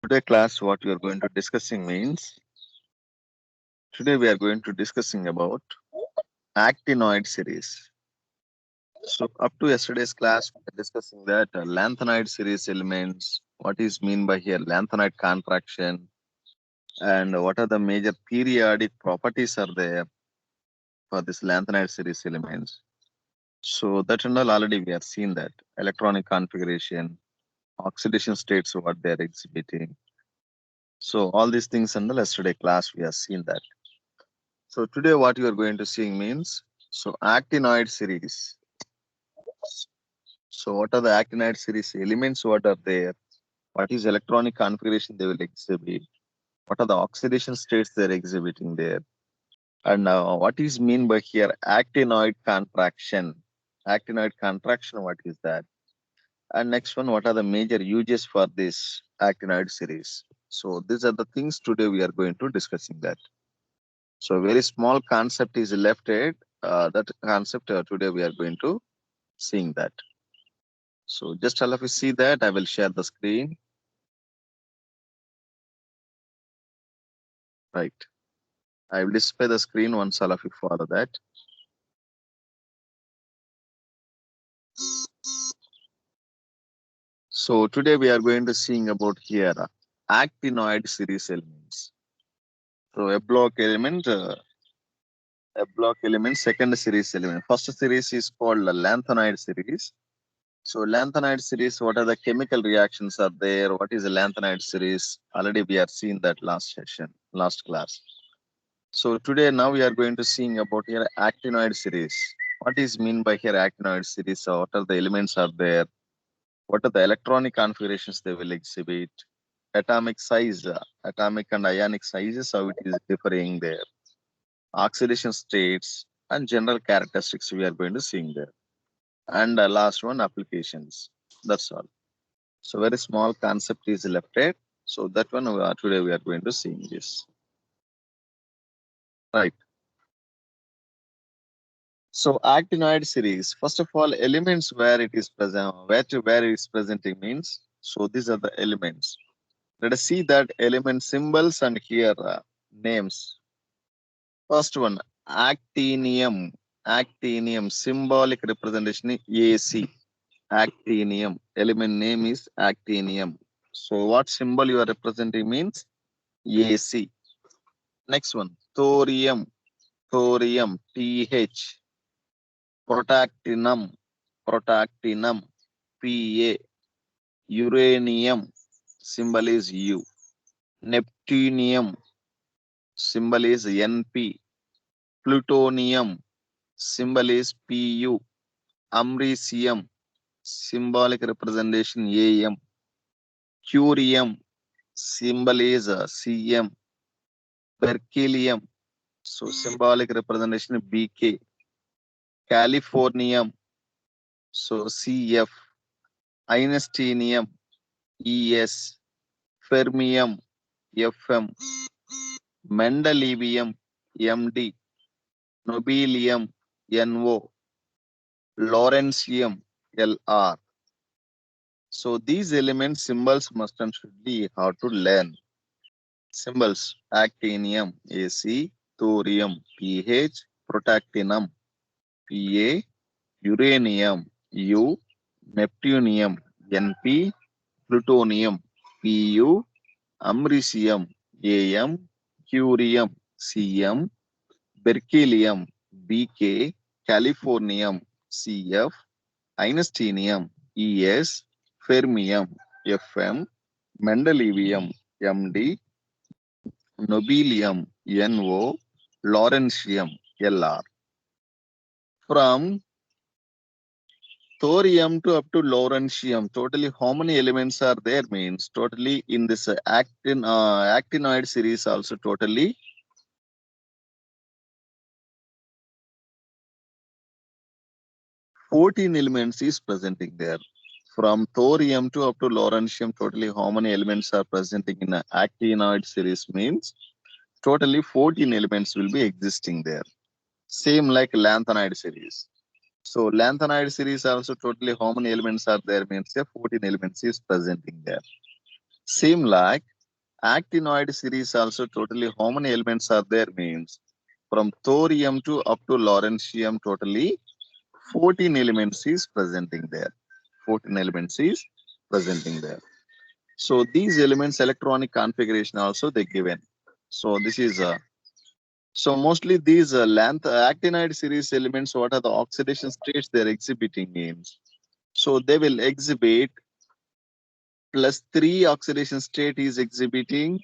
Today class, what we are going to discussing means, today we are going to discussing about actinoid series. So up to yesterday's class, we are discussing that lanthanoid series elements, what is mean by here lanthanoid contraction, and what are the major periodic properties are there for this lanthanoid series elements. So that and all already we have seen that electronic configuration, oxidation states, what they are exhibiting. So all these things in the yesterday class we have seen that. So today what you are going to see means, so actinoid series. So what are the actinoid series elements? What are there? What is electronic configuration they will exhibit? What are the oxidation states they're exhibiting there? And what is mean by here actinoid contraction? Actinoid contraction, what is that? And next one, what are the major uses for this actinoid series? So these are the things today we are going to discussing that. So a very small concept is left at that concept today we are going to seeing that. So just all of you see that I will share the screen. Right. I will display the screen once all of you follow that. So today we are going to seeing about here actinoid series elements. So a block element, second series element. First series is called the lanthanoid series. So lanthanoid series, what are the chemical reactions are there? What is a lanthanoid series? Already we are seeing that last session, last class. So today now we are going to seeing about here actinoid series. What is mean by here actinoid series? So what are the elements are there? What are the electronic configurations they will exhibit? Atomic size, atomic and ionic sizes, how it is differing there. Oxidation states and general characteristics we are going to seeing there. And last one, applications. That's all. So very small concept is left it. So that one today we are going to see this. Right. So actinoid series. First of all, elements where it is present, where it is presenting means. So these are the elements. Let us see that element symbols and here names. First one, actinium. Actinium symbolic representation is AC. Actinium. Element name is actinium. So what symbol you are representing means AC. Next one, thorium. Thorium. TH. Protactinum. Protactinum. PA. Uranium. Symbol is U. Neptunium. Symbol is NP. Plutonium. Symbol is Pu. Americium. Symbolic representation AM. Curium. Symbol is CM. Berkelium. So symbolic representation BK. Californium. So CF. Einsteinium. ES. Fermium. FM. Mendelevium. MD. Nobelium. NO. Lawrencium. LR. So these elements symbols must and should be how to learn. Symbols: actinium AC, thorium PH, protactinum PA, uranium U, neptunium NP, plutonium Pu, americium AM, curium CM, berkelium BK, californium CF, einsteinium ES, fermium FM, mendelevium MD, nobelium NO, lawrencium LR. From thorium to up to lawrencium, totally how many elements are there means totally in this actinoid series also totally 14 elements is presenting there. From thorium to up to lawrencium, totally how many elements are presenting in an actinoid series means totally 14 elements will be existing there. Same like lanthanide series. So lanthanide series also totally how many elements are there means 14 elements is presenting there. Same like Actinoid series also totally how many elements are there means from thorium to up to lawrencium totally 14 elements is presenting there. 14 elements is presenting there. So these elements electronic configuration also they given. So this is so mostly these actinide series elements, what are the oxidation states they're exhibiting means. So they will exhibit +3 oxidation state is exhibiting,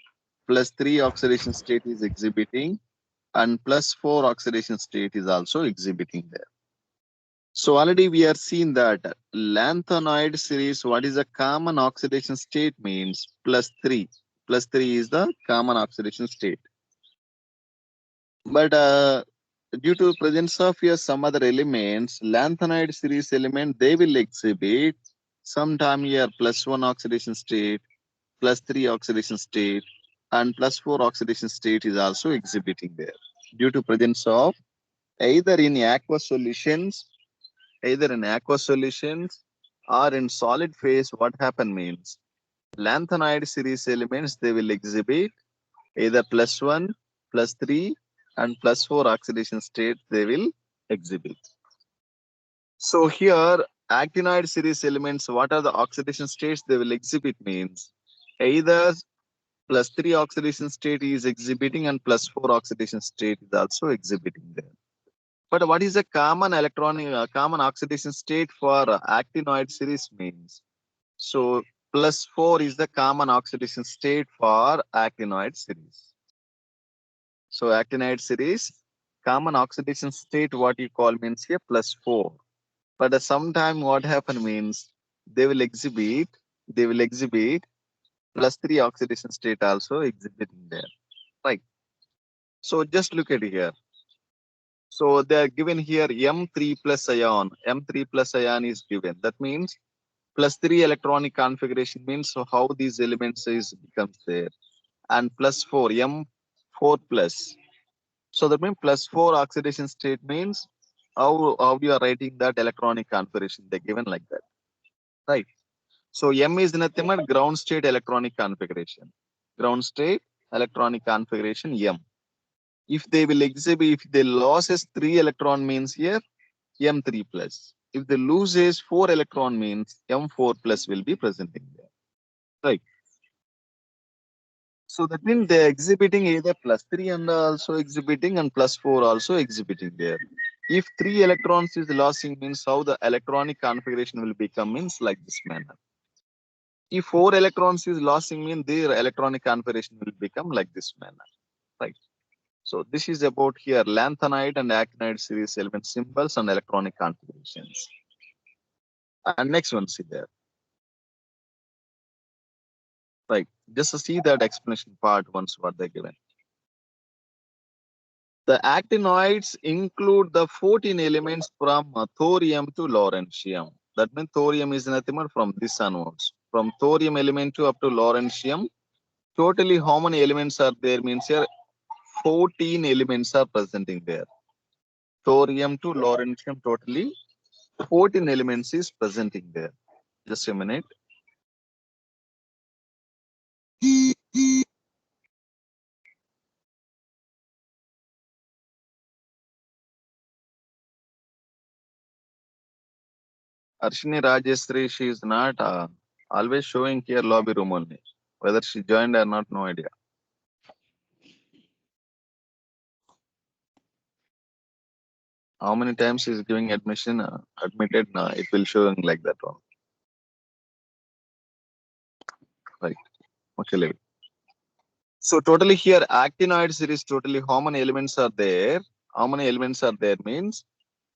+3 oxidation state is exhibiting, and +4 oxidation state is also exhibiting there. So already we are seeing that lanthanoid series, what is the common oxidation state means +3. +3 is the common oxidation state. But due to presence of here some other elements, lanthanoid series element, they will exhibit sometime here +1 oxidation state, +3 oxidation state, and +4 oxidation state is also exhibiting there due to presence of either in aqueous solutions, or in solid phase. What happen means lanthanoid series elements they will exhibit either +1, +3, and +4 oxidation state they will exhibit. So here actinoid series elements, what are the oxidation states they will exhibit means either +3 oxidation state is exhibiting and +4 oxidation state is also exhibiting there. But what is the common common oxidation state for actinoid series means? So +4 is the common oxidation state for actinoid series. So actinide series, common oxidation state, what you call means here +4. But sometime what happen means they will exhibit +3 oxidation state also exhibiting there. Right. So just look at here. So they are given here M3 plus ion. M3 plus ion is given. That means +3 electronic configuration means so how these elements is becomes there. And +4, M4 plus. So that means +4 oxidation state means how you are writing that electronic configuration. They're given like that. Right. So M is nothing but ground state electronic configuration. Ground state electronic configuration M. If they will exhibit, if they loses 3 electron means here M3 plus. If they loses 4 electron means M4 plus will be presenting there. Right. So that means they're exhibiting either +3 and also exhibiting and +4 also exhibiting there. If 3 electrons is losing means how the electronic configuration will become means like this manner. If 4 electrons is losing means their electronic configuration will become like this manner. Right. So this is about here lanthanide and actinide series element symbols and electronic configurations. And next one, see there. Right. Just to see that explanation part once what they're given. The actinoids include the 14 elements from thorium to lawrencium. That means thorium is nothing but from this onwards. From thorium element to up to lawrencium, totally how many elements are there means here 14 elements are presenting there. Thorium to lawrencium totally 14 elements is presenting there. Just a minute. Arshini Rajeshri, she is not always showing here lobby room only. Whether she joined or not, no idea. How many times is giving admission admitted? It will showing like that one. Right. Okay, leave it. So totally here actinoid series totally how many elements are there? How many elements are there means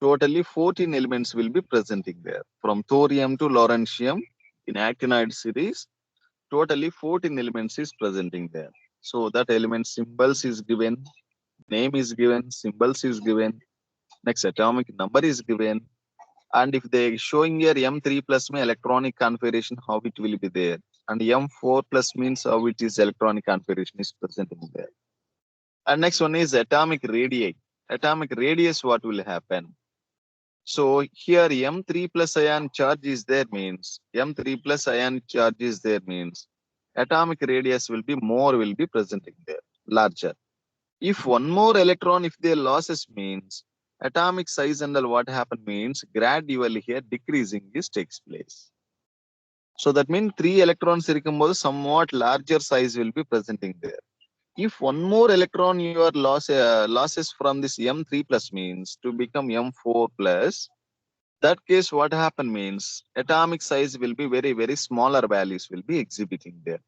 totally 14 elements will be presenting there. From thorium to lawrencium in actinoid series, totally 14 elements is presenting there. So that element symbols is given, name is given, symbols is given, next atomic number is given. And if they showing here M3 plus mean electronic configuration, how it will be there. And M4 plus means how it is electronic configuration is presenting there. And next one is atomic radii. Atomic radius, what will happen? So here M3 plus ion charge is there means M3 plus ion charge is there means atomic radius will be presenting there, larger. If one more electron, if their losses means atomic size and all what happen means gradually here decreasing this takes place. So that means 3 electrons somewhat larger size will be presenting there. If one more electron your losses from this M3 plus means to become M4 plus, that case what happen means atomic size will be very smaller values will be exhibiting there.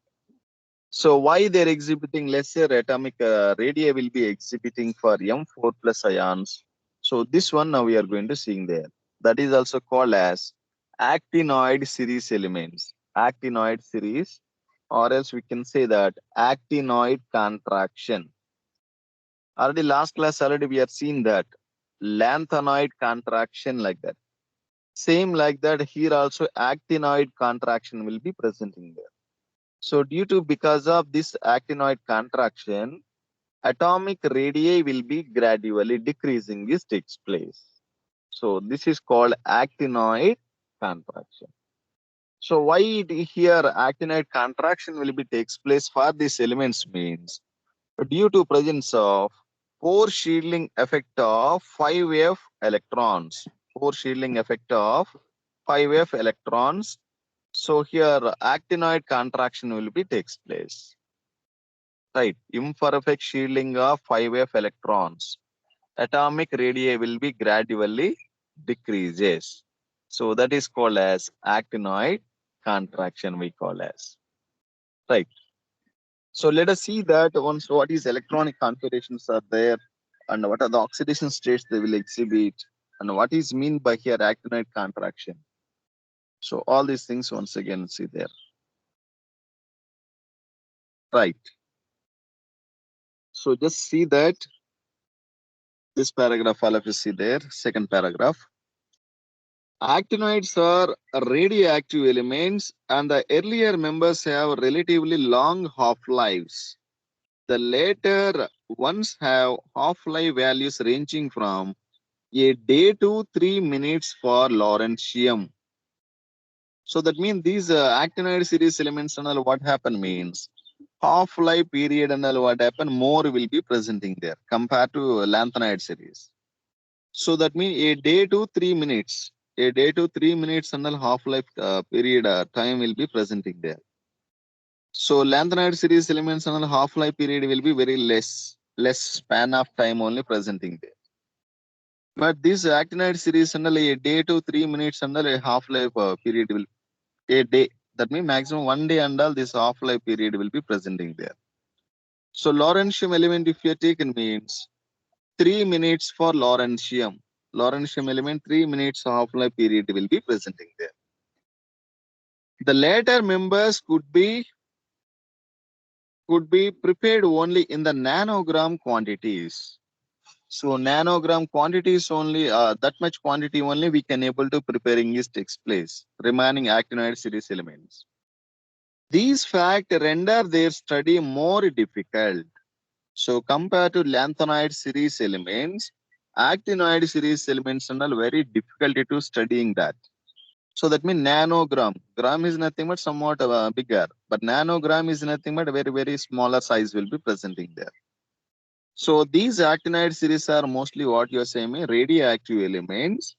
So why they're exhibiting lesser atomic radii will be exhibiting for M4 plus ions. So this one now we are going to seeing there. That is also called as actinoid series elements. Actinoid series, or else we can say that actinoid contraction. Already last class already we have seen that lanthanoid contraction like that. Same like that here also actinoid contraction will be presenting there. So because of this actinoid contraction, atomic radii will be gradually decreasing. This takes place. So this is called actinoid contraction. So why here actinoid contraction will be takes place for these elements means due to presence of pore shielding effect of 5f electrons. Pore shielding effect of 5f electrons. So here actinoid contraction will be takes place. Right, imperfect shielding of 5f electrons. Atomic radii will be gradually decreases. So that is called as actinoid contraction we call as. Right. So let us see that once what is electronic configurations are there and what are the oxidation states they will exhibit and what is mean by here actinoid contraction. So all these things once again see there. Right. So just see that this paragraph all of you see there, second paragraph. Actinoids are radioactive elements and the earlier members have relatively long half-lives. The later ones have half-life values ranging from a day to 3 minutes for lawrencium. So that means these actinoid series elements and all what happen means half-life period and all what happen more will be presenting there compared to lanthanide series. So that means a day to 3 minutes. A day to 3 minutes and half-life period time will be presenting there. So lanthanide series elements and half-life period will be very less span of time only presenting there. But this actinide series and a day to 3 minutes and a half-life period will a day. That means maximum 1 day and all this half-life period will be presenting there. So lawrencium element if you are taken means 3 minutes for lawrencium. Lawrencium element 3 minutes half-life period will be presenting there. The later members could be prepared only in the nanogram quantities. So nanogram quantities only, that much quantity only we can able to preparing this takes place, remaining actinoid series elements. These facts render their study more difficult. So compared to lanthanide series elements, actinoid series elements are very difficult to studying that. So that means nanogram. Gram is nothing but somewhat bigger, but nanogram is nothing but very smaller size will be presenting there. So these actinide series are mostly what you are saying radioactive elements.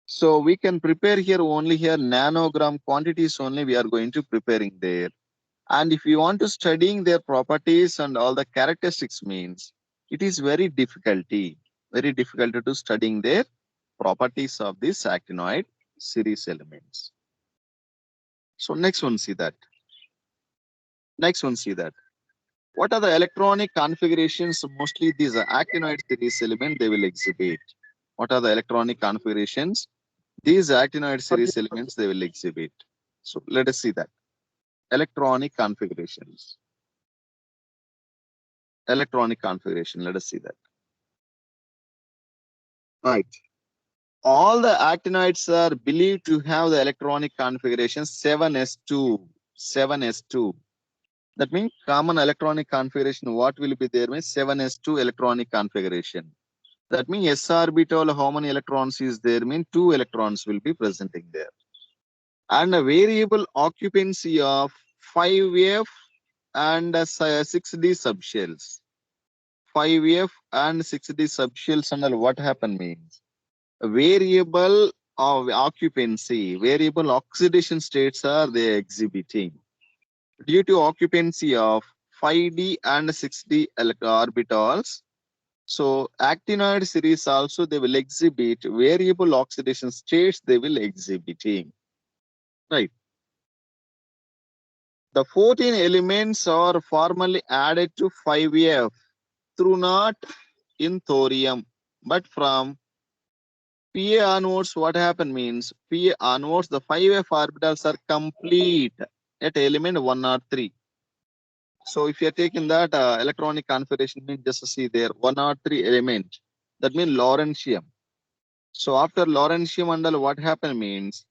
So we can prepare here only here nanogram quantities only we are going to preparing there. And if you want to studying their properties and all the characteristics means it is very difficult to studying their properties of this actinoid series elements. So next one see that. What are the electronic configurations? Mostly these are actinoid series element they will exhibit. What are the electronic configurations? These actinoid series elements they will exhibit. So let us see that. Electronic configurations. Electronic configuration. Let us see that. Right. All the actinoids are believed to have the electronic configuration 7s2. 7s2. That means common electronic configuration. What will be there means 7s2 electronic configuration. That means s orbital, how many electrons is there? Mean 2 electrons will be presenting there. And a variable occupancy of 5f and 6D subshells. 5F and 6D subshells and all, what happen means variable of occupancy, variable oxidation states are they exhibiting due to occupancy of 5D and 6D orbitals. So actinoid series also they will exhibit variable oxidation states they will exhibiting. Right. The 14 elements are formally added to 5F through not in thorium, but from Pa onwards, what happened means Pa onwards, the 5F orbitals are complete at element 103. So if you are taking that electronic configuration, means just see there 103 element. That means Lawrencium. So after Lawrencium and all, what happened means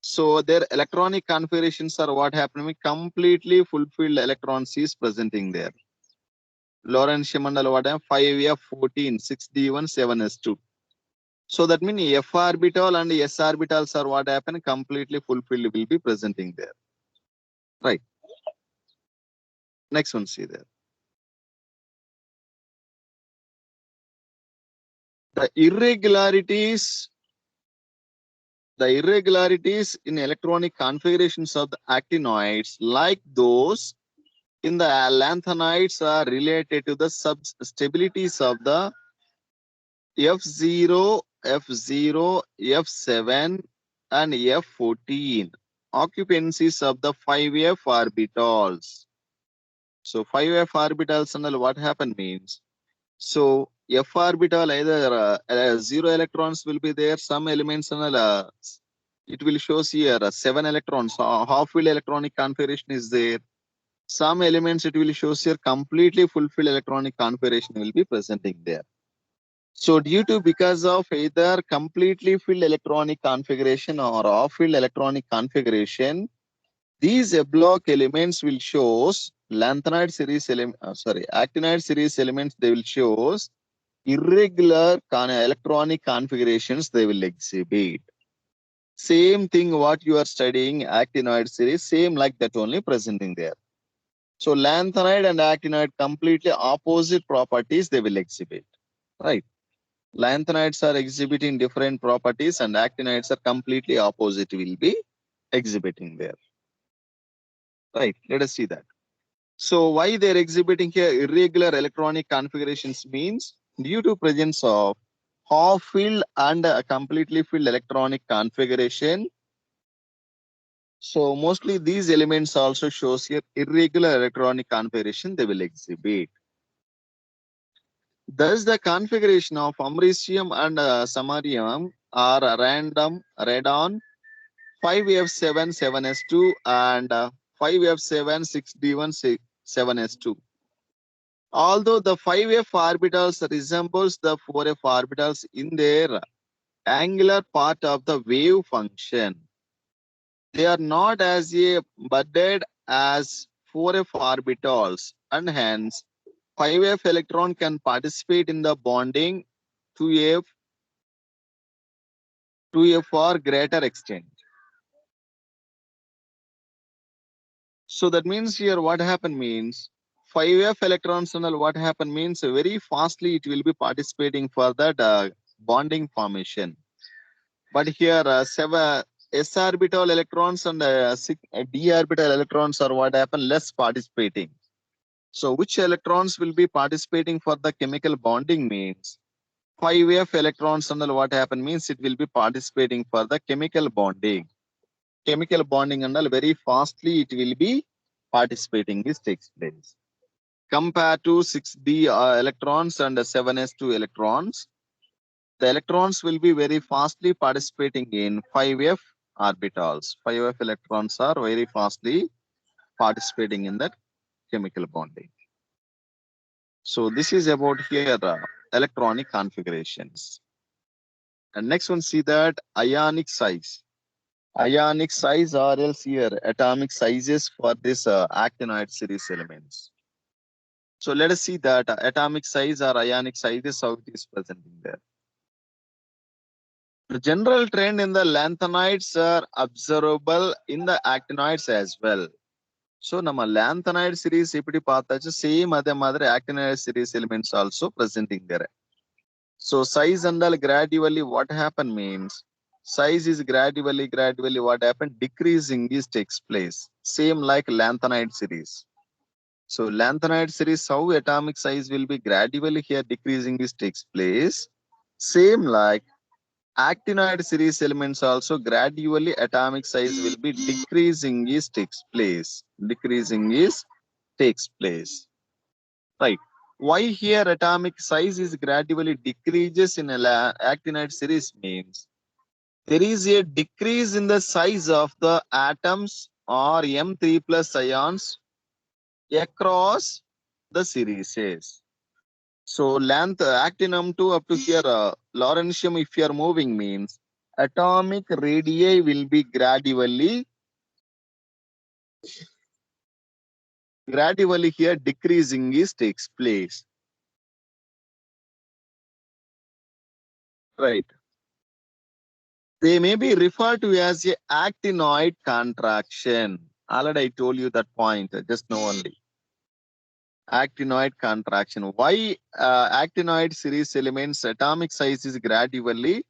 so their electronic configurations are what happened means completely fulfilled electrons is presenting there. Lawrencium and all what happened 5F14, 6D1, 7S2. So that means F orbital and S orbitals are what happen completely fulfilled will be presenting there. Right. Next one, see there. The irregularities in electronic configurations of the actinoids, like those in the lanthanides, are related to the stabilities of the F0, F0, F7, and F14 occupancies of the 5F orbitals. So 5F orbitals and all what happen means. So F orbital either 0 electrons will be there, some elements and all, it will shows here 7 electrons, half-filled electronic configuration is there. Some elements it will shows here completely fulfilled electronic configuration will be presenting there. So due to because of either completely filled electronic configuration or off-filled electronic configuration, these block elements will shows lanthanide series actinide series elements they will shows irregular electronic configurations they will exhibit. Same thing what you are studying actinoid series, same like that only presenting there. So lanthanide and actinide completely opposite properties they will exhibit. Right. Lanthanides are exhibiting different properties and actinides are completely opposite will be exhibiting there. Right. Let us see that. So why they're exhibiting here irregular electronic configurations means due to presence of half filled and a completely filled electronic configuration. So mostly these elements also shows here irregular electronic configuration they will exhibit. Thus the configuration of americium and samarium are random radon 5F7 7S2 and 5F7 6D1 7S2. Although the 5F orbitals resembles the 4F orbitals in their angular part of the wave function, they are not as budded as 4F orbitals and hence 5F electron can participate in the bonding to a far greater extent. So that means here what happened means 5F electrons and all what happened means very fastly it will be participating for that bonding formation. But here 7 s orbital electrons and d orbital electrons are what happen less participating. So which electrons will be participating for the chemical bonding means 5F electrons and all what happen means it will be participating for the chemical bonding. Chemical bonding and all very fastly it will be participating this takes place. Compared to 6D electrons and 7s2 electrons, the electrons will be very fastly participating in 5F orbitals. 5F electrons are very fastly participating in that chemical bonding. So this is about here electronic configurations. And next one, see that ionic size. Ionic size or else here atomic sizes for this actinoid series elements. So let us see that atomic size or ionic sizes how it is presenting there. The general trend in the lanthanides are observable in the actinoids as well. So nama lanthanide series eppadi paathachu same adhe madri actinide series elements also presenting there. So size and all gradually what happen means size is gradually what happened decreasing is takes place same like lanthanide series. So lanthanide series how atomic size will be gradually here decreasing is takes place same like actinide series elements also gradually atomic size will be decreasing is takes place decreasing is takes place, right? Why here atomic size is gradually decreases in a actinide series means there is a decrease in the size of the atoms or M3 plus ions across the series. So length actinum to up to here lawrencium if you are moving means atomic radii will be gradually here decreasing is takes place, right? They may be referred to as a actinoid contraction. Already I told you that point just now only. Actinoid contraction. Why actinoid series elements atomic size is gradually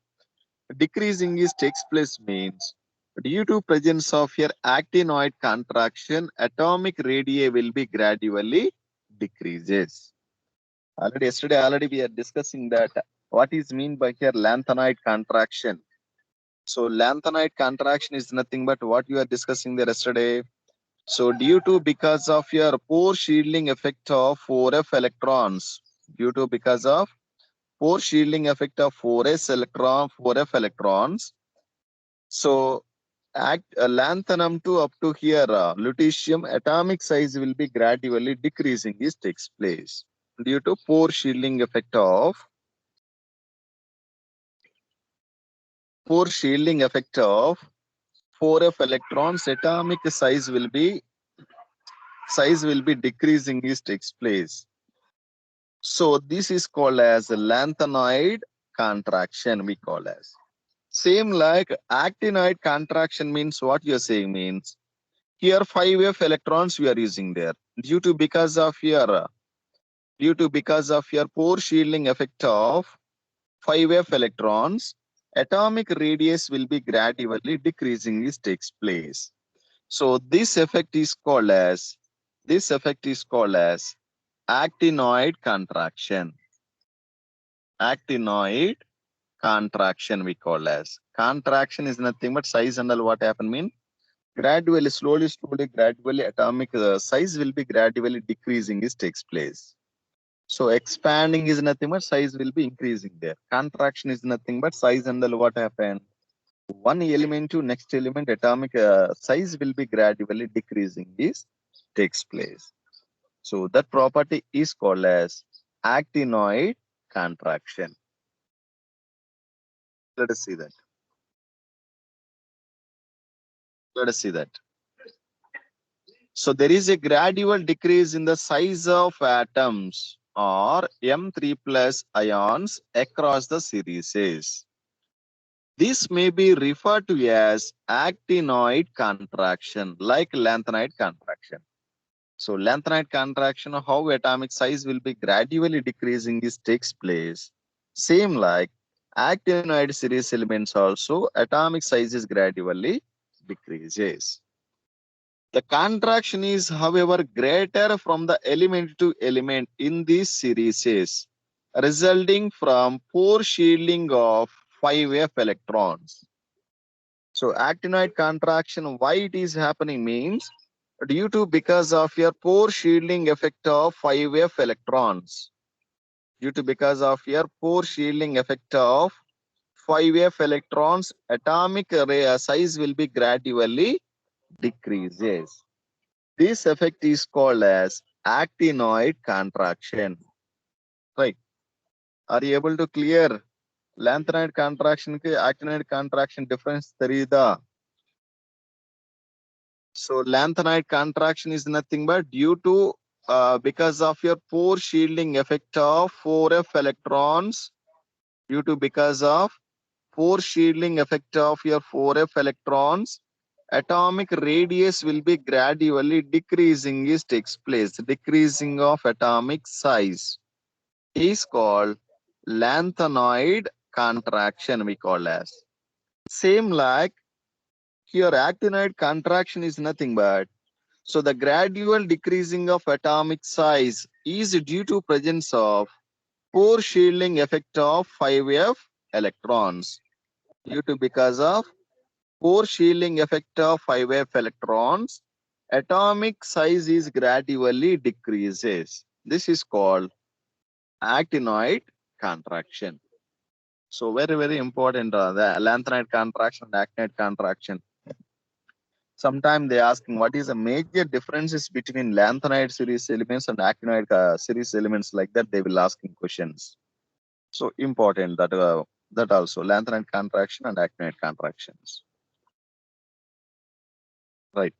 decreasing is takes place means due to presence of your actinoid contraction, atomic radii will be gradually decreases. Already we are discussing that what is mean by here lanthanide contraction. So lanthanide contraction is nothing but what you are discussing there yesterday. So due to because of your pore shielding effect of 4f electrons, due to because of pore shielding effect of 4f electrons. So lanthanum to up to here lutetium atomic size will be gradually decreasing. This takes place due to pore shielding effect of 4f electrons. Atomic size will be decreasing. This takes place. So this is called as lanthanoid contraction. We call as same like actinoid contraction means what you're saying means here 5f electrons we are using there due to because of your pore shielding effect of 5f electrons atomic radius will be gradually decreasing. This takes place. So this effect is called as actinoid contraction. Actinoid contraction we call as. Contraction is nothing but size and all what happen mean gradually gradually atomic size will be gradually decreasing. This takes place. So expanding is nothing but size will be increasing there. Contraction is nothing but size and all what happen one element to next element atomic size will be gradually decreasing. This takes place. So that property is called as actinoid contraction. Let us see that. Let us see that. So there is a gradual decrease in the size of atoms or M3 plus ions across the series. This may be referred to as actinoid contraction, like lanthanide contraction. So lanthanide contraction, how atomic size will be gradually decreasing, this takes place. Same like actinoid series elements also, atomic size is gradually decreases. The contraction is, however, greater from the element to element in these series, resulting from pore shielding of 5f electrons. So actinoid contraction, why it is happening means due to because of your pore shielding effect of 5f electrons. Due to because of your pore shielding effect of 5f electrons, atomic size will be gradually decreases. This effect is called as actinoid contraction. Right? Are you able to clear lanthanide contraction ke actinoid contraction difference terida? So lanthanide contraction is nothing but due to because of your pore shielding effect of 4f electrons. Due to because of pore shielding effect of your 4f electrons, atomic radius will be gradually decreasing is takes place. Decreasing of atomic size is called lanthanoid contraction, we call as. Same like here actinoid contraction is nothing but, so the gradual decreasing of atomic size is due to presence of pore shielding effect of 5f electrons. Due to because of pore shielding effect of 5f electrons, atomic size is gradually decreases. This is called actinoid contraction. So very important, the lanthanide contraction and actinide contraction. Sometimes they asking what is the major differences between lanthanide series elements and actinoid series elements, like that they will asking questions. So important that also lanthanide contraction and actinide contractions. Right.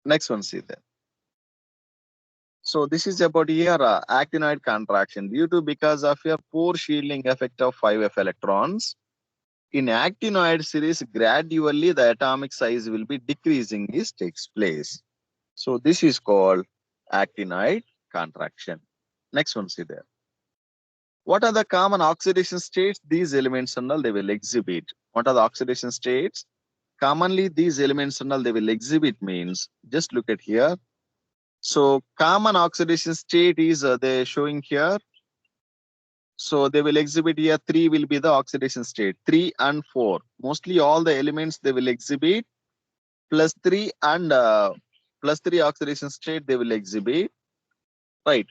Next one, see there. So this is about here actinoid contraction due to because of your pore shielding effect of 5f electrons. In actinoid series, gradually the atomic size will be decreasing. This takes place. So this is called actinoid contraction. Next one, see there. What are the common oxidation states these elements and all they will exhibit? What are the oxidation states? Commonly these elements and all they will exhibit means, just look at here. So common oxidation state is they showing here. So they will exhibit here 3 will be the oxidation state, 3 and 4. Mostly all the elements they will exhibit +3 and +3 oxidation state they will exhibit, right?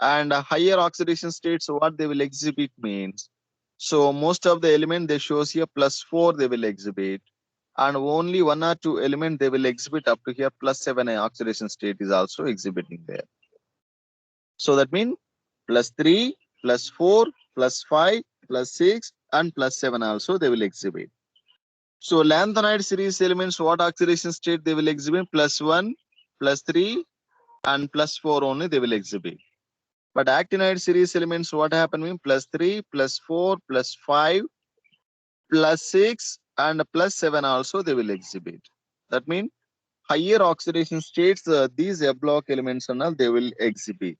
And higher oxidation states, what they will exhibit means, so most of the element they shows here +4 they will exhibit, and only 1 or 2 element they will exhibit up to here +7 oxidation state is also exhibiting there. So that means +3, +4, +5, +6 and +7 also they will exhibit. So lanthanide series elements, what oxidation state they will exhibit? +1, +3 and +4 only they will exhibit. But actinide series elements, what happen mean +3, +4, +5, +6 and +7 also they will exhibit. That means higher oxidation states, these F block elements and all they will exhibit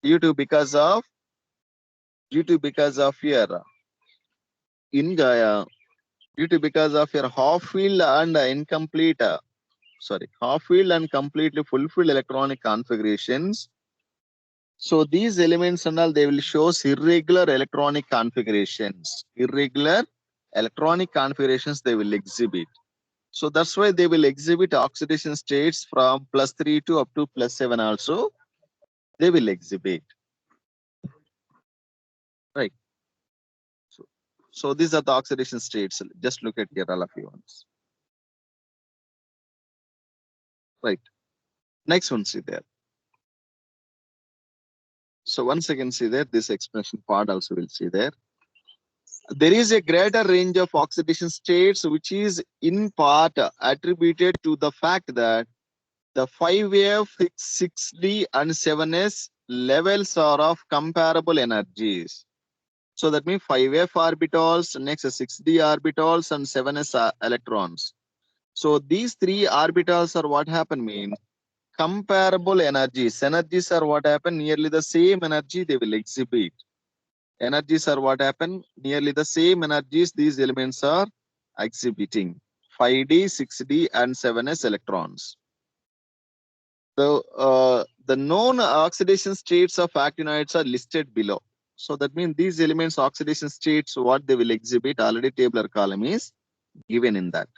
due to because of here in due to because of your half filled and incomplete half filled and completely fulfilled electronic configurations. So these elements and all they will show irregular electronic configurations. Irregular electronic configurations they will exhibit. So that's why they will exhibit oxidation states from +3 to up to +7 also they will exhibit. Right. So these are the oxidation states. Just look at here all of you once. Right. Next one, see there. So once again, see there, this expression part also will see there. There is a greater range of oxidation states, which is in part attributed to the fact that the 5F, 6D and 7S levels are of comparable energies. So that means 5F orbitals, next 6D orbitals and 7S electrons. So these 3 orbitals are what happen mean comparable energies. Energies are what happen nearly the same energy they will exhibit. Energies are what happen nearly the same energies these elements are exhibiting. 5D, 6D and 7S electrons. The known oxidation states of actinoids are listed below. So that means these elements oxidation states what they will exhibit, already tabular column is given in that.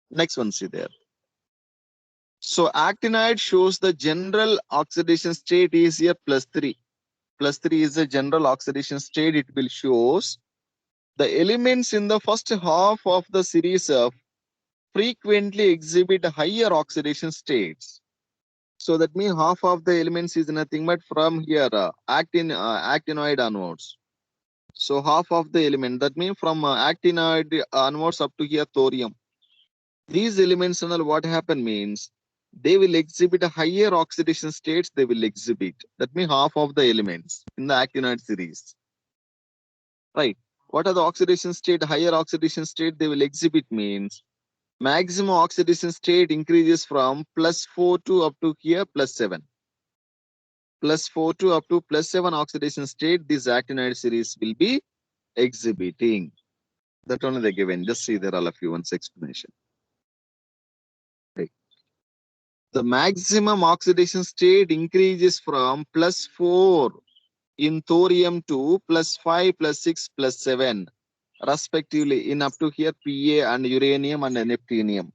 Next one, see there. So actinide shows the general oxidation state is here +3. +3 is the general oxidation state. It will shows the elements in the first half of the series of frequently exhibit higher oxidation states. So that means half of the elements is nothing but from here actinoid onwards. So half of the element, that means from actinoid onwards up to here thorium. These elements and all what happen means they will exhibit a higher oxidation states they will exhibit. That means half of the elements in the actinoid series. Right. What are the oxidation state? Higher oxidation state they will exhibit means maximum oxidation state increases from +4 to up to here +7. +4 to up to +7 oxidation state, this actinide series will be exhibiting. That only they given. Just see there all of you once explanation. Right. The maximum oxidation state increases from +4 in thorium to +5, +6, +7 respectively in up to here Pa and uranium and neptunium.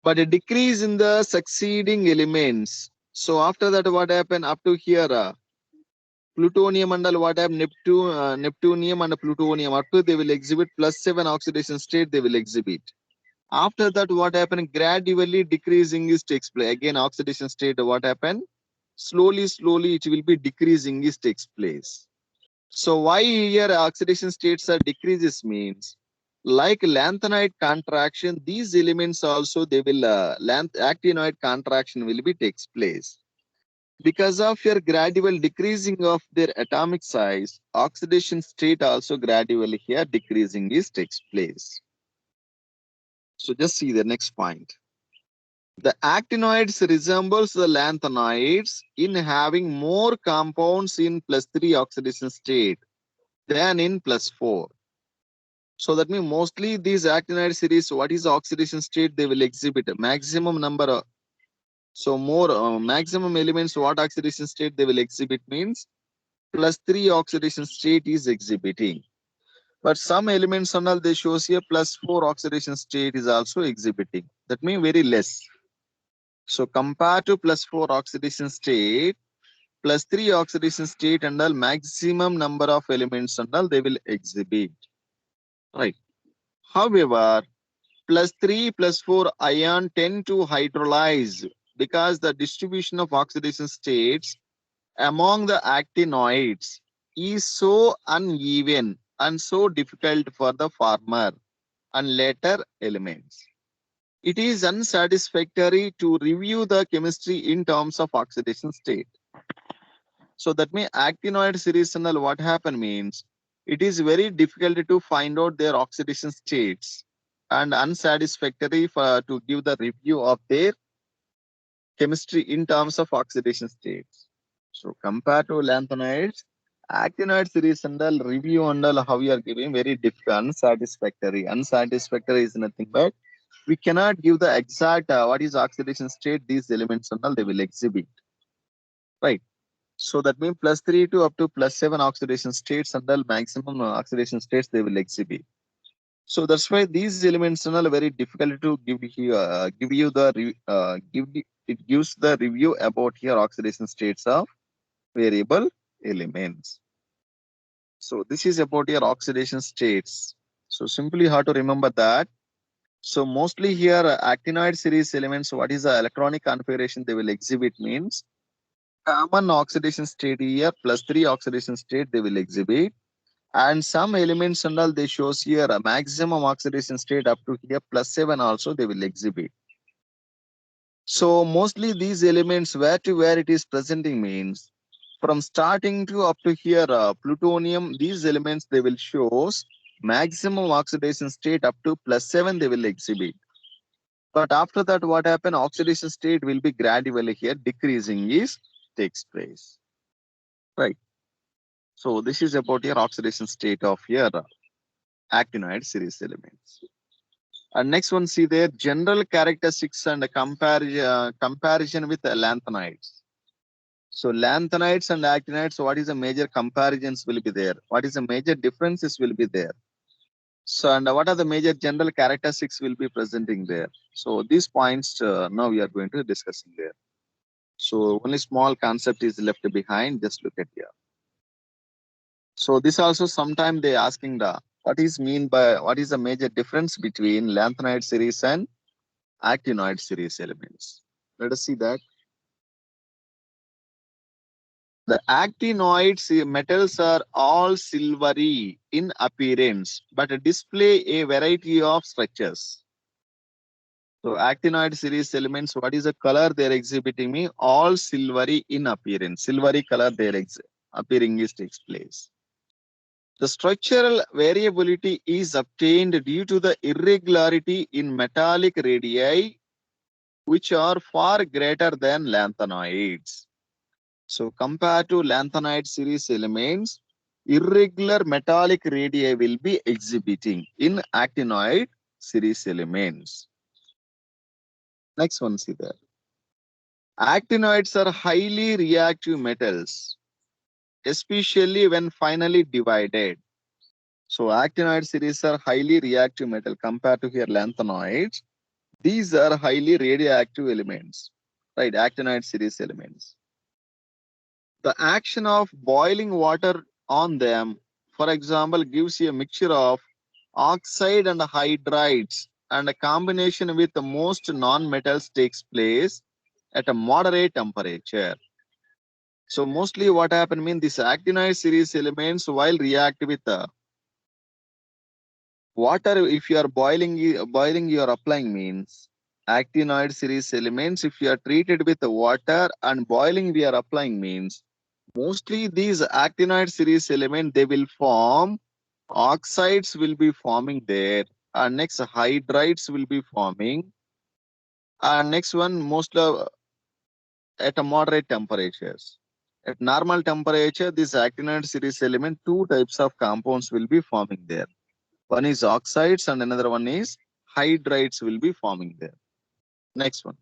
But a decrease in the succeeding elements. So after that, what happened up to here? Plutonium and what happened? Neptunium and plutonium. Up to they will exhibit +7 oxidation state. They will exhibit. After that, what happened? Gradually decreasing is takes place. Again, oxidation state. What happened? Slowly, it will be decreasing is takes place. So why here oxidation states are decreases means like lanthanide contraction, these elements also they will actinoid contraction will be takes place. Because of your gradual decreasing of their atomic size, oxidation state also gradually here decreasing is takes place. So just see the next point. The actinoids resembles the lanthanides in having more compounds in +3 oxidation state than in +4. So that means mostly these actinide series, what is the oxidation state? They will exhibit a maximum number of, so more maximum elements, what oxidation state they will exhibit means +3 oxidation state is exhibiting. But some elements and all they shows here +4 oxidation state is also exhibiting. That means very less. So compared to +4 oxidation state, +3 oxidation state and all maximum number of elements and all they will exhibit. Right. However, +3, +4 ion tend to hydrolyze because the distribution of oxidation states among the actinoids is so uneven and so difficult for the former and later elements. It is unsatisfactory to review the chemistry in terms of oxidation state. So that means actinoid series and all what happen means it is very difficult to find out their oxidation states and unsatisfactory for to give the review of their chemistry in terms of oxidation states. So compared to lanthanides, actinoid series and all review and all how you are giving very difficult, unsatisfactory. Unsatisfactory is nothing but we cannot give the exact what is oxidation state these elements and all they will exhibit. Right. So that means +3 to up to +7 oxidation states and all maximum oxidation states they will exhibit. So that's why these elements are very difficult to give you it gives the review about here oxidation states of variable elements. So this is about your oxidation states. So simply how to remember that. So mostly here actinoid series elements, what is the electronic configuration they will exhibit means common oxidation state here +3 oxidation state they will exhibit. And some elements and all they shows here a maximum oxidation state up to here +7 also they will exhibit. So mostly these elements where to where it is presenting means from starting to up to here plutonium, these elements they will shows maximum oxidation state up to +7 they will exhibit. But after that what happen oxidation state will be gradually here decreasing is takes place. Right. So this is about your oxidation state of your actinoid series elements. And next one, see there general characteristics and comparison with lanthanides. So lanthanides and actinides, what is the major comparisons will be there? What is the major differences will be there? So and what are the major general characteristics will be presenting there? So these points now we are going to discuss in there. So only small concept is left behind. Just look at here. So this also sometime they asking the what is the major difference between lanthanide series and actinoid series elements. Let us see that. The actinoids metals are all silvery in appearance, but display a variety of structures. So actinoid series elements, what is the color they are exhibiting me? All silvery in appearance. Silvery color they are appearing is takes place. The structural variability is obtained due to the irregularity in metallic radii, which are far greater than lanthanoids. So compared to lanthanide series elements, irregular metallic radii will be exhibiting in actinoid series elements. Next one, see there. Actinoids are highly reactive metals, especially when finally divided. So actinoid series are highly reactive metal compared to here lanthanoids. These are highly radioactive elements, right? Actinoid series elements. The action of boiling water on them, for example, gives you a mixture of oxide and hydrides, and a combination with the most non-metals takes place at a moderate temperature. So mostly what happen mean this actinoid series elements while react with water, if you are boiling you are applying means actinoid series elements, if you are treated with water and boiling we are applying means mostly these actinoid series element they will form oxides will be forming there, and next hydrides will be forming, and next one mostly at a moderate temperatures. At normal temperature, this actinoid series element, two types of compounds will be forming there. One is oxides and another one is hydrides will be forming there. Next one.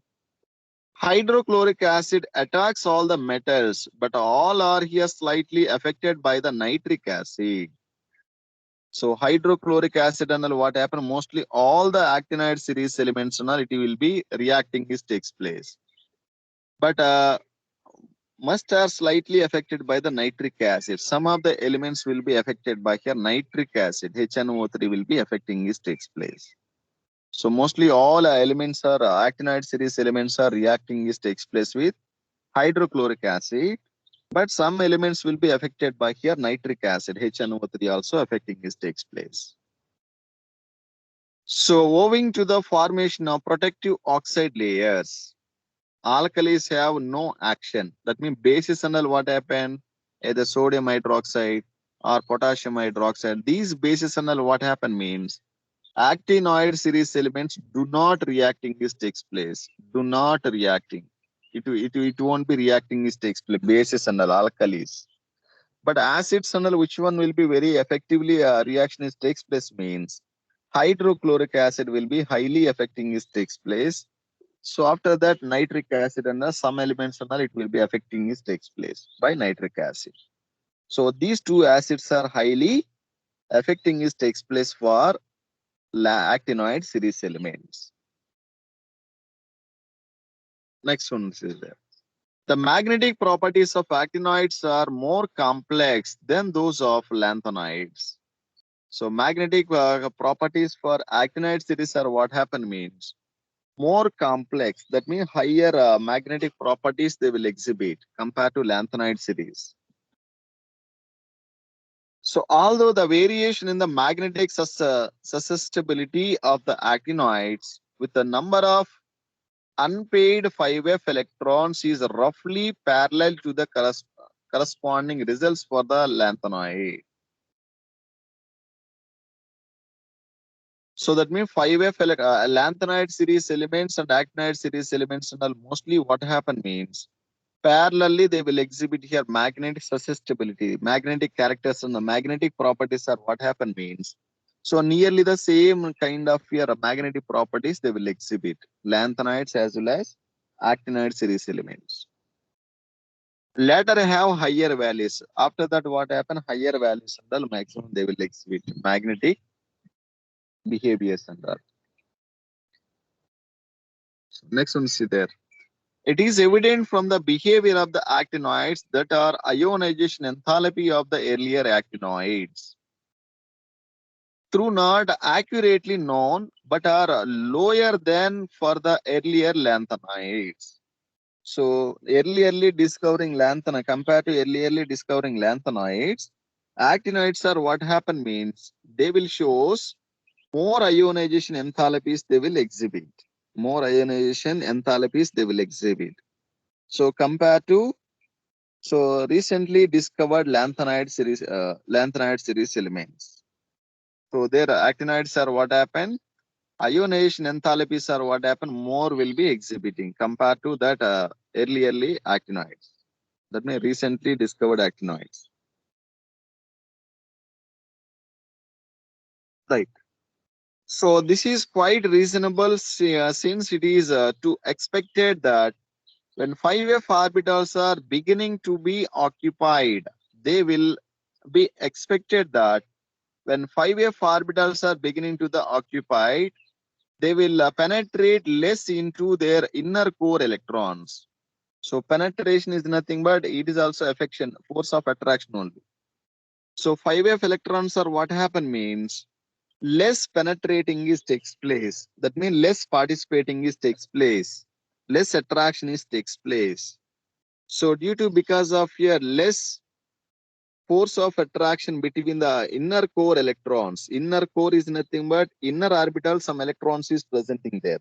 Hydrochloric acid attacks all the metals, but all are here slightly affected by the nitric acid. So hydrochloric acid and all what happen, mostly all the actinoid series elements and all, it will be reacting, this takes place. But must are slightly affected by the nitric acid. Some of the elements will be affected by here nitric acid. HNO3 will be affecting this takes place. So mostly all elements are actinoid series elements are reacting this takes place with hydrochloric acid. But some elements will be affected by here nitric acid. HNO3 also affecting this takes place. So owing to the formation of protective oxide layers, alkalis have no action. That means bases and all what happen, either sodium hydroxide or potassium hydroxide. These bases and all what happen means actinoid series elements do not reacting this takes place. Do not reacting. It won't be reacting this takes place. Bases and all alkalis. But acids and all which one will be very effectively reaction is takes place means hydrochloric acid will be highly affecting this takes place. So after that, nitric acid and some elements and all, it will be affecting this takes place by nitric acid. So these two acids are highly affecting this takes place for actinoid series elements. Next one is there. The magnetic properties of actinoids are more complex than those of lanthanoids. So magnetic properties for actinoid series are what happen means more complex. That means higher magnetic properties they will exhibit compared to lanthanide series. So although the variation in the magnetic susceptibility of the actinoids with the number of unpaired 5f electrons is roughly parallel to the corresponding results for the lanthanoid. So that means 5f lanthanide series elements and actinide series elements and all mostly what happen means parallelly they will exhibit here magnetic susceptibility, magnetic characters and the magnetic properties are what happen means. So nearly the same kind of here magnetic properties they will exhibit lanthanides as well as actinide series elements. Later have higher values. After that what happen higher values and all maximum they will exhibit magnetic behaviors and all. Next one, see there. It is evident from the behavior of the actinoids that are ionization enthalpy of the earlier actinoids, through not accurately known but are lower than for the earlier lanthanides. So earlierly discovering lanthanoid compared to earlierly discovering lanthanoids, actinoids are what happen means they will shows more ionization enthalpies they will exhibit. More ionization enthalpies they will exhibit. So compared to So recently discovered lanthanide series elements. So their actinides are what happened? Ionization enthalpies are what happened? More will be exhibiting compared to that early actinides. That means recently discovered actinoids. Right. So this is quite reasonable since it is to expected that when 5f orbitals are beginning to be occupied, they will be expected that when 5f orbitals are beginning to the occupied, they will penetrate less into their inner core electrons. So penetration is nothing but it is also affection, force of attraction only. So 5f electrons are what happen means less penetrating is takes place. That means less participating is takes place. Less attraction is takes place. So due to because of here less force of attraction between the inner core electrons. Inner core is nothing but inner orbital, some electrons is presenting there.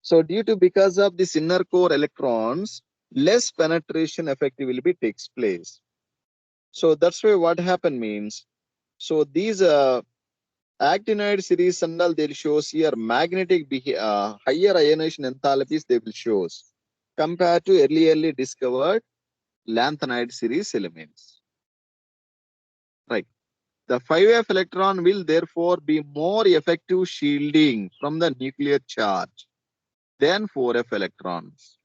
So due to because of this inner core electrons, less penetration effect will be takes place. So that's why what happen means. So these actinide series and all they shows here magnetic higher ionization enthalpies they will shows compared to early discovered lanthanide series elements. Right. The 5f electron will therefore be more effective shielding from the nuclear charge than 4f electrons.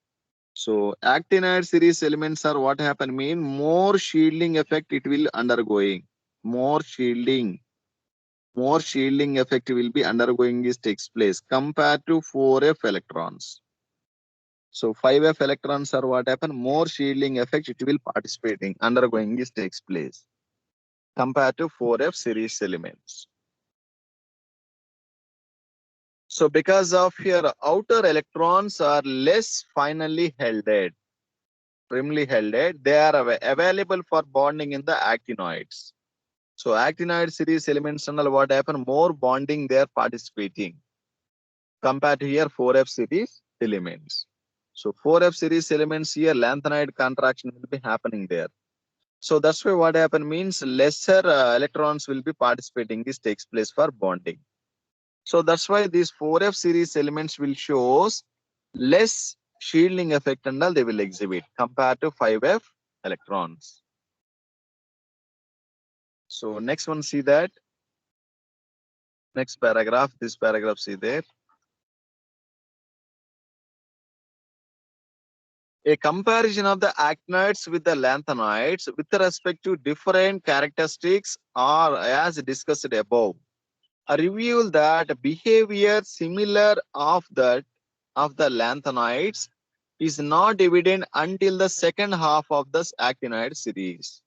So actinide series elements are what happen mean more shielding effect it will undergoing. More shielding effect will be undergoing is takes place compared to 4f electrons. So 5f electrons are what happen more shielding effect it will participating undergoing is takes place compared to 4f series elements. So because of your outer electrons are less finally helded, firmly helded, they are available for bonding in the actinoids. So actinoid series elements and all what happen more bonding they are participating compared to here 4f series elements. So 4f series elements here lanthanide contraction will be happening there. So that's why what happen means lesser electrons will be participating. This takes place for bonding. So that's why these 4f series elements will shows less shielding effect and all they will exhibit compared to 5f electrons. So next one see that. Next paragraph, this paragraph see there. A comparison of the actinides with the lanthanides with respect to different characteristics are as discussed above. A review that behavior similar of the lanthanides is not evident until the second half of this actinide series.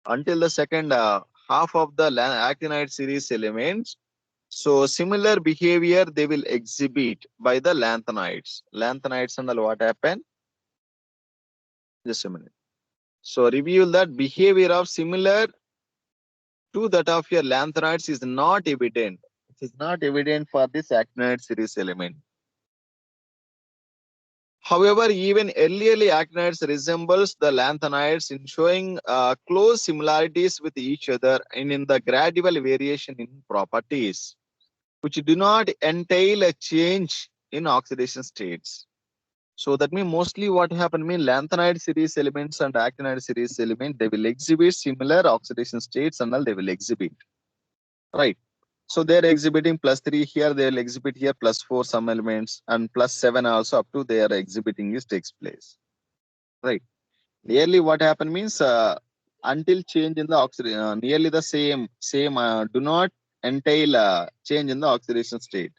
Until the second half of the actinide series elements, so similar behavior they will exhibit by the lanthanides. Lanthanides and what happen? Just a minute. So reveal that behavior of similar to that of your lanthanides is not evident. It is not evident for this actinide series element. However, even early actinides resembles the lanthanides in showing close similarities with each other and in the gradual variation in properties, which do not entail a change in oxidation states. So that means mostly what happen mean lanthanide series elements and actinide series element they will exhibit similar oxidation states and all they will exhibit. Right. So they're exhibiting +3 here, they'll exhibit here +4 some elements and +7 also up to they are exhibiting this takes place. Right. Nearly what happened means until change in the oxidation, nearly the same do not entail change in the oxidation state.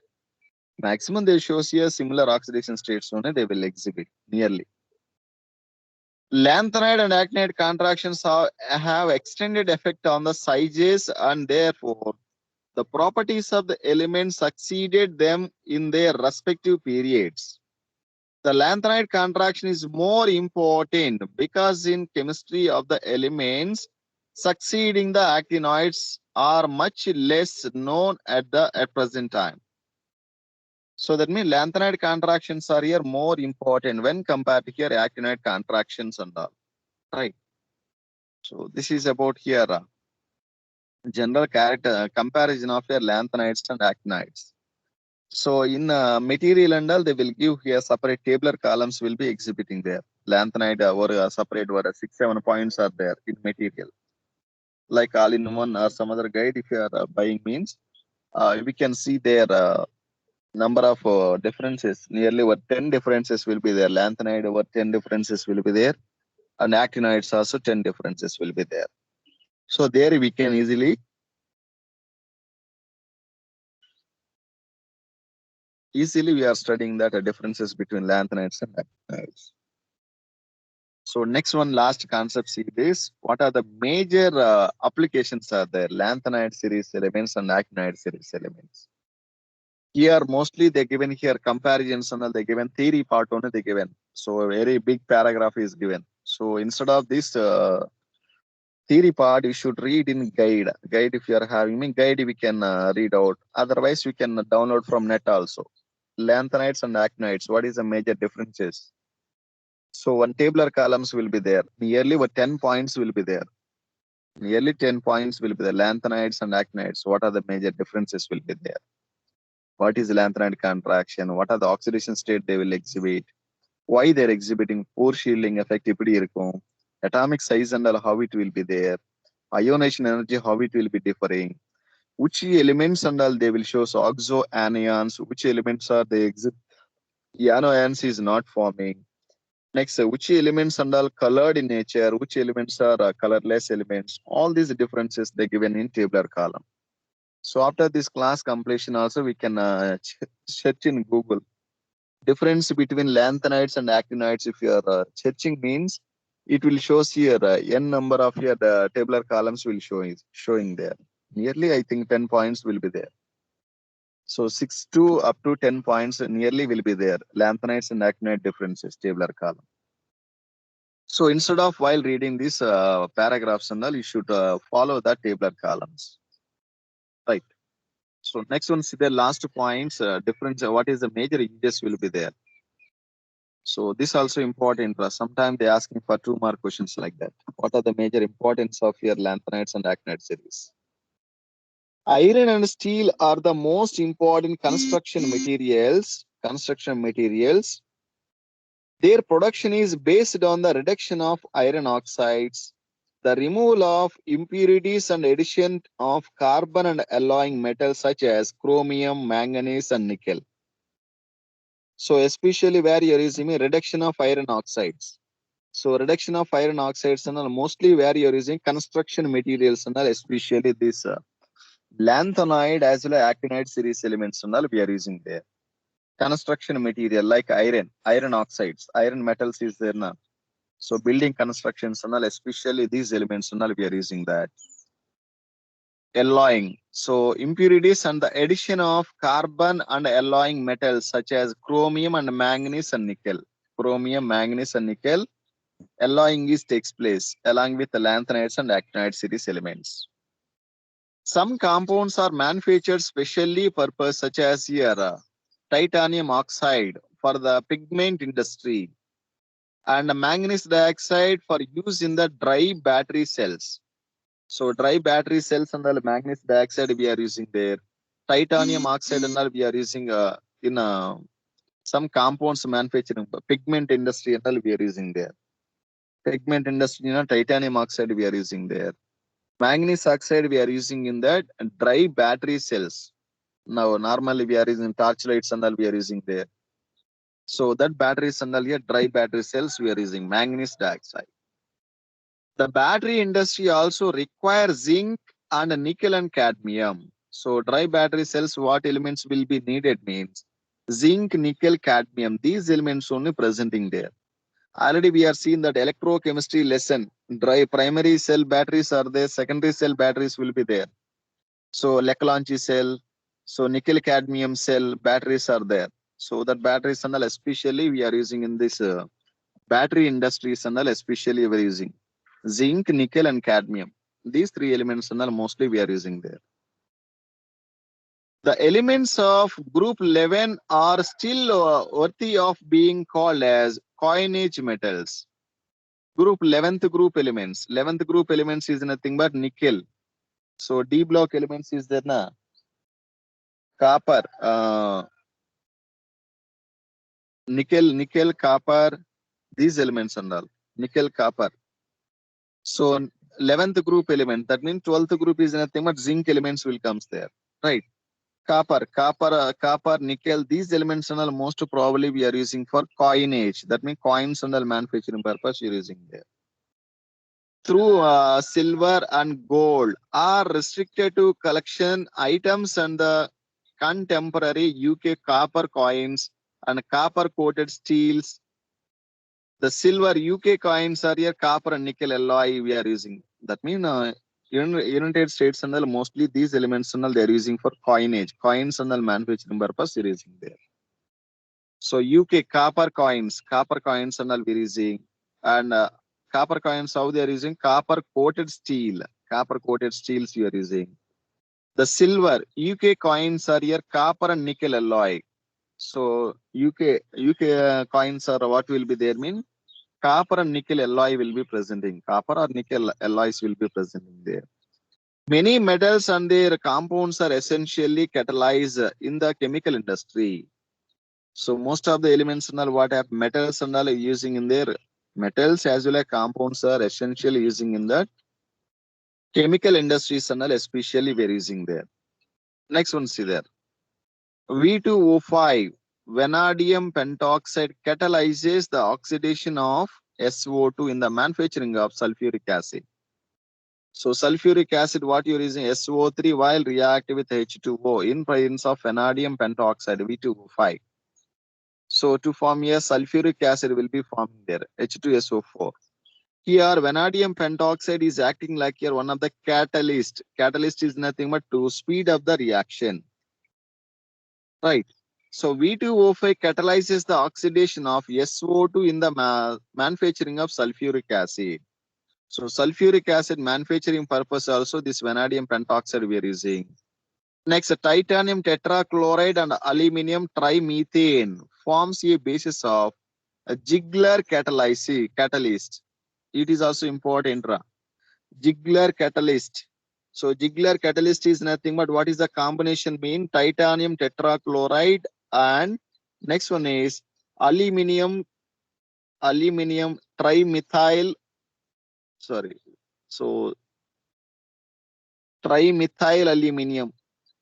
Maximum they shows here similar oxidation states only they will exhibit nearly. Lanthanide and actinide contractions have extended effect on the sizes and therefore the properties of the elements succeeded them in their respective periods. The lanthanide contraction is more important because in chemistry of the elements succeeding the actinoids are much less known at present time. So that means lanthanide contractions are here more important when compared to here actinide contractions and all. right? So this is about here general character comparison of your lanthanides and actinides. So in material and all, they will give here separate tabular columns will be exhibiting there. Lanthanide or separate or 6-7 points are there in material. Like all in one or some other guide, if you are buying means, we can see their number of differences. Nearly over 10 differences will be there. Lanthanide over 10 differences will be there, and actinides also 10 differences will be there. So there we can easily we are studying that differences between lanthanides and actinides. So next one, last concept see this. What are the major applications are there? Lanthanide series elements and actinide series elements. Here mostly they given here comparisons and they given theory part only they given. So a very big paragraph is given. So instead of this theory part, you should read in guide. Guide if you are having me guide, we can read out. Otherwise, we can download from net also. Lanthanides and actinides. What is the major differences? So one tabular columns will be there. Nearly 10 points will be there. Nearly 10 points will be the lanthanides and actinides. What are the major differences will be there? What is lanthanide contraction? What are the oxidation state they will exhibit? Why they're exhibiting poor shielding effect? Atomic size and all, how it will be there? Ionization energy, how it will be differing? Which elements and all they will show? So oxo anions, which elements are they exhibit? Ions is not forming. Next, which elements and all colored in nature, which elements are colorless elements, all these differences they given in tabular column. So after this class completion also we can search in Google. Difference between lanthanides and actinides, if you are searching means, it will shows here n number of your tabular columns will showing there. Nearly I think 10 points will be there. So 6 to up to 10 points nearly will be there. Lanthanides and actinide differences, tabular column. So instead of while reading these paragraphs and all, you should follow the tabular columns. Right. So next one, see the last points, difference, what is the major uses will be there. So this also important. Sometimes they asking for 2 more questions like that. What are the major importance of your lanthanides and actinide series? Iron and steel are the most important construction materials. Their production is based on the reduction of iron oxides, the removal of impurities and addition of carbon and alloying metals such as chromium, manganese, and nickel. So especially where you're using a reduction of iron oxides. So reduction of iron oxides and all, mostly where you're using construction materials and all, especially this lanthanide as well as actinide series elements and all we are using there. Construction material like iron oxides, iron metals is there now. So building constructions and all, especially these elements and all we are using that. Alloying. So impurities and the addition of carbon and alloying metals such as chromium and manganese and nickel. Chromium, manganese and nickel. Alloying is takes place along with the lanthanides and actinide series elements. Some compounds are manufactured specially purpose such as here titanium oxide for the pigment industry and manganese dioxide for use in the dry battery cells. So dry battery cells and the manganese dioxide we are using there. Titanium oxide and all we are using in some compounds manufacturing pigment industry and all we are using there. Pigment industry, titanium oxide we are using there. Manganese oxide we are using in that dry battery cells. Now normally we are using torchlights and all we are using there. So that batteries and all here dry battery cells we are using manganese dioxide. The battery industry also requires zinc and nickel and cadmium. So dry battery cells, what elements will be needed means zinc, nickel, cadmium. These elements only presenting there. Already we are seeing that electrochemistry lesson. Dry primary cell batteries are there, secondary cell batteries will be there. So Leclanche cell, so nickel cadmium cell batteries are there. So that batteries and all especially we are using in this battery industries and all especially we are using zinc, nickel and cadmium. These 3 elements and all mostly we are using there. The elements of group 11 are still worthy of being called as coinage metals. Group 11th group elements. 11th group elements is nothing but nickel. So D block elements is there na copper, nickel, copper, these elements and all. Nickel, copper. So 11th group element, that means 12th group is nothing but zinc elements will comes there, right? Copper, nickel, these elements and all most probably we are using for coinage. That means coins and all manufacturing purpose you're using there. Through silver and gold are restricted to collection items and the contemporary UK copper coins and copper coated steels. The silver UK coins are here copper and nickel alloy we are using. That means United States and all mostly these elements and all they are using for coinage, coins and all manufacturing purpose they are using there. So UK copper coins and all we are using, and copper coins how they are using copper coated steels we are using. The silver UK coins are here copper and nickel alloy. So UK coins are what will be there mean copper and nickel alloy will be presenting. Copper or nickel alloys will be presenting there. Many metals and their compounds are essentially catalyzed in the chemical industry. So most of the elements and all what have metals and all using in their metals as well as compounds are essentially using in the chemical industries and all especially we're using there. Next one see there. V2O5 vanadium pentoxide catalyzes the oxidation of SO2 in the manufacturing of sulfuric acid. So sulfuric acid what you're using SO3 while react with H2O in presence of vanadium pentoxide V2O5. So to form a sulfuric acid will be forming there H2SO4. Here vanadium pentoxide is acting like here one of the catalyst. Catalyst is nothing but to speed up the reaction. Right. So V2O5 catalyzes the oxidation of SO2 in the manufacturing of sulfuric acid. So sulfuric acid manufacturing purpose also this vanadium pentoxide we are using. Next, titanium tetrachloride and aluminum trimethane forms a basis of a Ziegler catalyst. It is also important. Ziegler catalyst. So Ziegler catalyst is nothing but what is the combination mean? Titanium tetrachloride and next one is aluminum trimethyl. Sorry. So trimethyl aluminum,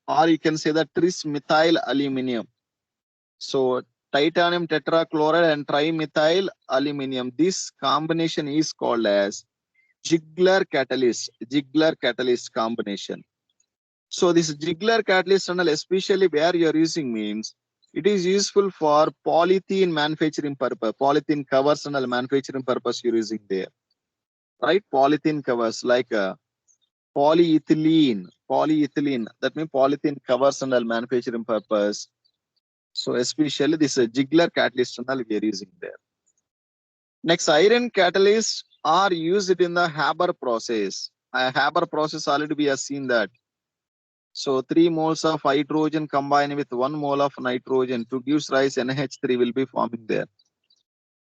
or you can say that trismethyl aluminum. So titanium tetrachloride and trimethyl aluminum. This combination is called as Ziegler catalyst combination. So this Ziegler catalyst tunnel, especially where you are using means it is useful for polythene manufacturing purpose, polythene covers and manufacturing purpose you're using there, right? Polythene covers like polyethylene, that means polythene covers and manufacturing purpose. So especially this Ziegler catalyst tunnel we are using there. Next, iron catalysts are used in the Haber process. Haber process already we have seen that. So 3 moles of hydrogen combined with 1 mole of nitrogen to give rise NH3 will be forming there.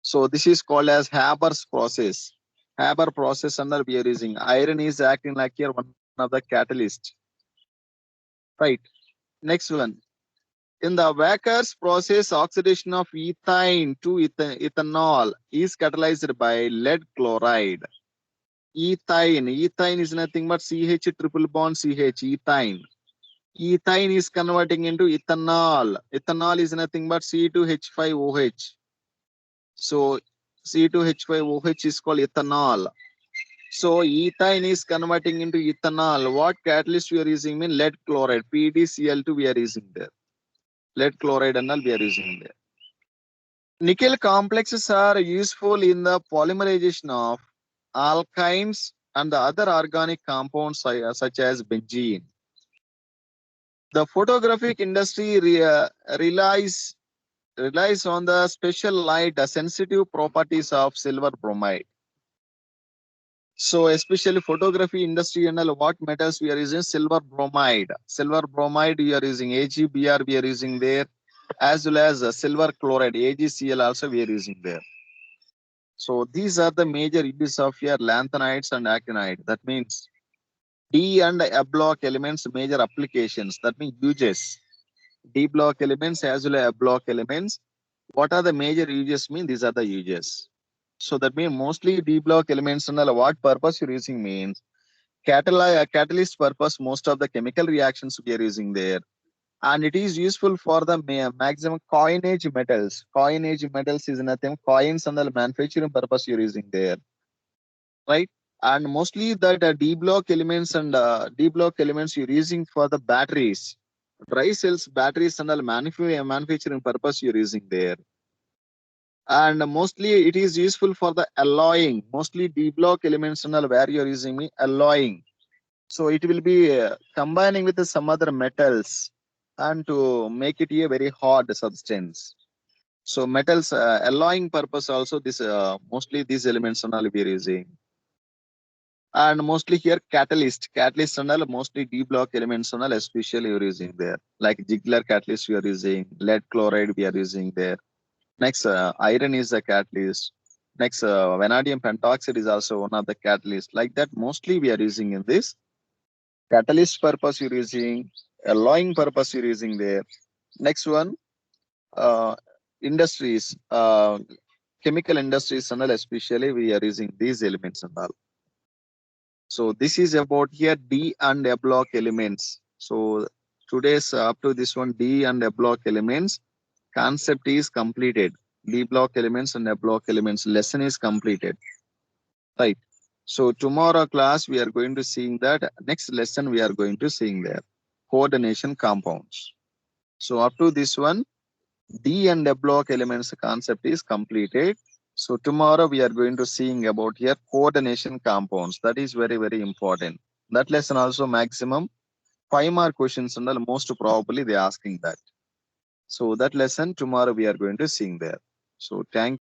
So this is called as Haber's process. Haber process under we are using. Iron is acting like here one of the catalyst. Right. Next one. In the Wacker's process, oxidation of ethane to ethanol is catalyzed by lead chloride. Ethane is nothing but CH triple bond CH, ethane. Ethane is converting into ethanol. Ethanol is nothing but C2H5OH. So C2H5OH is called ethanol. So ethane is converting into ethanol. What catalyst we are using mean lead chloride. PdCl2 we are using there. Lead chloride and all we are using there. Nickel complexes are useful in the polymerization of alkynes and the other organic compounds such as benzene. The photographic industry relies on the special light sensitive properties of silver bromide. So especially photography industry and all what metals we are using silver bromide. Silver bromide we are using AgBr we are using there, as well as silver chloride AgCl also we are using there. So these are the major uses of your lanthanides and actinides. That means D and A block elements major applications. That means uses. D block elements as well as A block elements. What are the major uses? Mean these are the uses. So that means mostly D block elements and what purpose you're using means catalyst purpose. Most of the chemical reactions we are using there, and it is useful for the maximum coinage metals. Coinage metals is nothing coins and the manufacturing purpose you're using there, right? And mostly that D block elements and D block elements you're using for the batteries, dry cells, batteries and all manufacturing purpose you're using there. And mostly it is useful for the alloying. Mostly D block elements and all where you're using me alloying. So it will be combining with some other metals and to make it a very hard substance. So metals alloying purpose also this mostly these elements and all we are using. And mostly here catalyst and all mostly D block elements and all especially you are using there. Like Ziegler catalyst we are using, lead chloride we are using there. Next iron is a catalyst. Next vanadium pentoxide is also one of the catalysts. Like that mostly we are using in this. Catalyst purpose you're using, alloying purpose you're using there. Next one, uh, industries, chemical industries and all especially we are using these elements and all. So this is about here D and A block elements. So today's up to this one D and A block elements concept is completed. D block elements and A block elements lesson is completed. Right. So tomorrow class we are going to seeing that. Next lesson we are going to seeing there coordination compounds. So up to this one D and A block elements concept is completed. So tomorrow we are going to seeing about here coordination compounds. That is very important. That lesson also maximum 5 mark questions and all most probably they asking that. So that lesson tomorrow we are going to seeing there. So thank